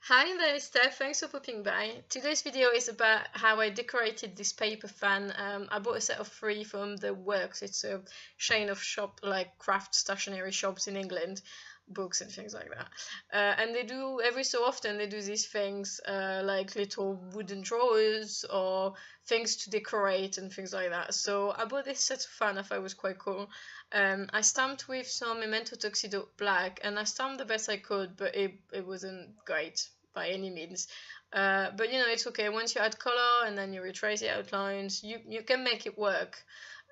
Hi there, Steph. Thanks for popping by. Today's video is about how I decorated this paper fan. I bought a set of 3 from The Works. It's a chain of shop like craft stationery shops in England, books and things like that. And they do every so often they do these things like little wooden drawers or things to decorate and things like that. So I bought this set of fan. I thought it was quite cool. I stamped with some Memento Tuxedo black, and I stamped the best I could, but it wasn't great by any means. But you know, it's okay. Once you add color and then you retrace the outlines, you can make it work.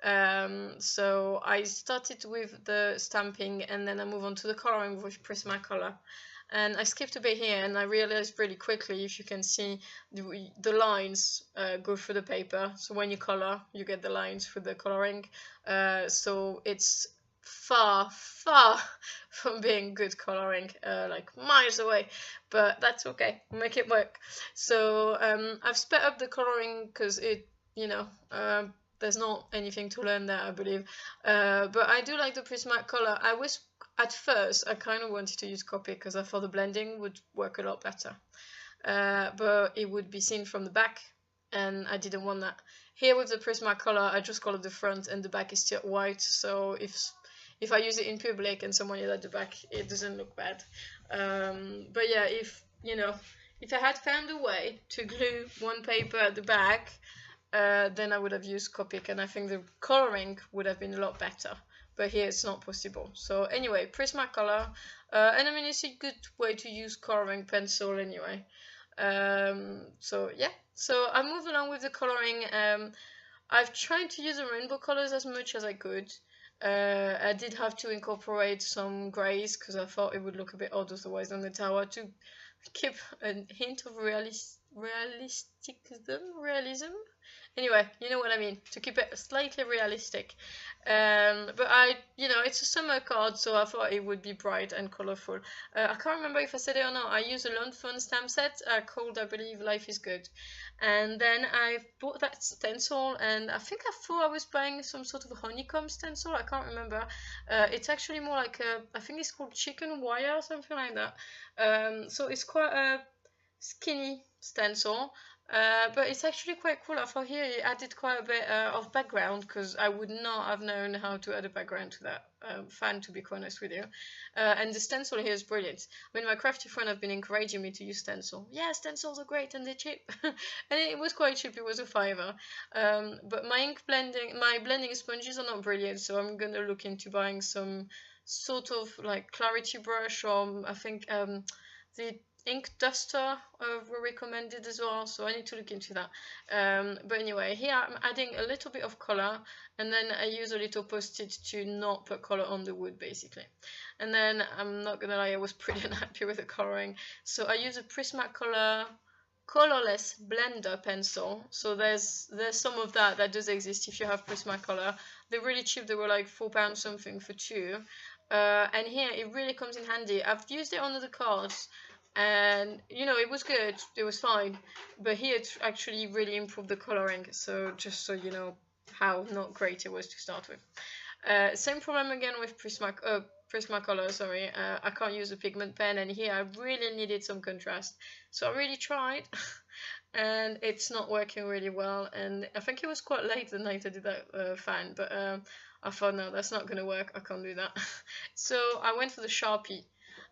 So I started with the stamping and then I move on to the coloring with Prismacolor. And I skipped a bit here and I realized really quickly, if you can see, the lines go through the paper. So when you color, you get the lines through the coloring. So it's far from being good coloring, like miles away, but that's okay, we'll make it work. So I've sped up the coloring because there's not anything to learn there, I believe, but I do like the Prismacolor. At first I kind of wanted to use Copic because I thought the blending would work a lot better, but it would be seen from the back and I didn't want that. Here with the Prismacolor, I just colored the front and the back is still white, so if I use it in public and someone is at the back, it doesn't look bad. But yeah, if I had found a way to glue one paper at the back, then I would have used Copic, and I think the coloring would have been a lot better. But here it's not possible. So anyway, Prismacolor, and I mean it's a good way to use coloring pencil anyway. So yeah, so I moved along with the coloring. I've tried to use the rainbow colors as much as I could. I did have to incorporate some greys because I thought it would look a bit odd otherwise on the tower, to keep a hint of realism. Anyway, you know what I mean, to keep it slightly realistic. But it's a summer card, so I thought it would be bright and colorful. I can't remember if I said it or not. I use a Lawn Fawn stamp set called, I believe, Life is Good. And then I bought that stencil, and I think I thought I was buying some sort of honeycomb stencil. I can't remember. It's actually more like I think it's called chicken wire or something like that. So it's quite a skinny stencil. But it's actually quite cool. I thought here it added quite a bit of background, because I would not have known how to add a background to that fan, to be quite honest with you. And the stencil here is brilliant. I mean, my crafty friend have been encouraging me to use stencil. Yeah, stencils are great and they're cheap. And it was quite cheap, it was a £5. But my blending sponges are not brilliant, so I'm gonna look into buying some sort of like clarity brush, or I think the ink duster were recommended as well, so I need to look into that. But anyway, here I'm adding a little bit of color, and then I use a little post-it to not put color on the wood, basically. And then I'm not gonna lie, I was pretty unhappy with the coloring, so I use a Prismacolor colorless blender pencil. So there's some of that does exist if you have Prismacolor. They're really cheap, they were like £4 something for 2. And here it really comes in handy. I've used it on other cards, and it was good, it was fine, but here it actually really improved the coloring. So just so you know how not great it was to start with. Same problem again with Prismacolor, sorry. I can't use a pigment pen, and here I really needed some contrast, so I really tried and it's not working really well. And I think it was quite late the night I did that fan, but I thought, no, that's not gonna work, I can't do that. So I went for the Sharpie.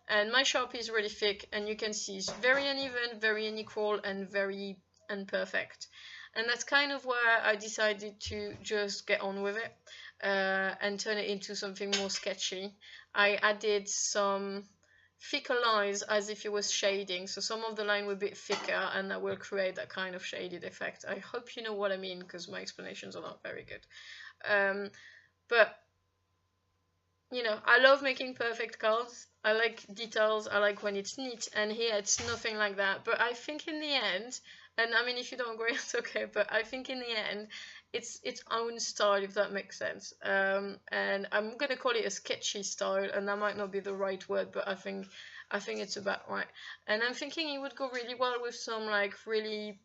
And my Sharpie is really thick, and you can see it's very uneven, very unequal, and very imperfect. And that's kind of where I decided to just get on with it and turn it into something more sketchy. I added some thicker lines as if it was shading, so some of the line were a bit thicker, and that will create that kind of shaded effect. I hope you know what I mean, because my explanations are not very good. But I love making perfect cards. I like details, I like when it's neat, and here it's nothing like that. But I think in the end, and I mean, if you don't agree, it's okay, but I think in the end, it's its own style, if that makes sense. And I'm gonna call it a sketchy style, and that might not be the right word, but I think it's about right. And I'm thinking it would go really well with some like really,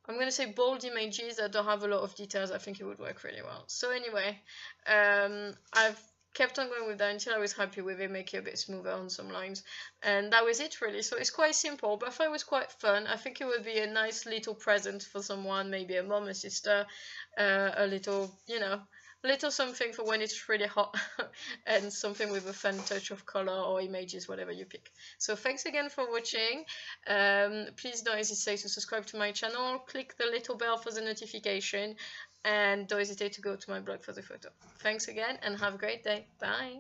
I'm gonna say, bold images that don't have a lot of details. I think it would work really well. So anyway, I've kept on going with that until I was happy with it, make it a bit smoother on some lines, and that was it really. So it's quite simple, but I thought it was quite fun. I think it would be a nice little present for someone, maybe a mom, a sister, a little, you know, little something for when it's really hot, and something with a fun touch of color or images, whatever you pick. So thanks again for watching. Please don't hesitate to subscribe to my channel, click the little bell for the notification, and don't hesitate to go to my blog for the photo. Thanks again and have a great day. Bye.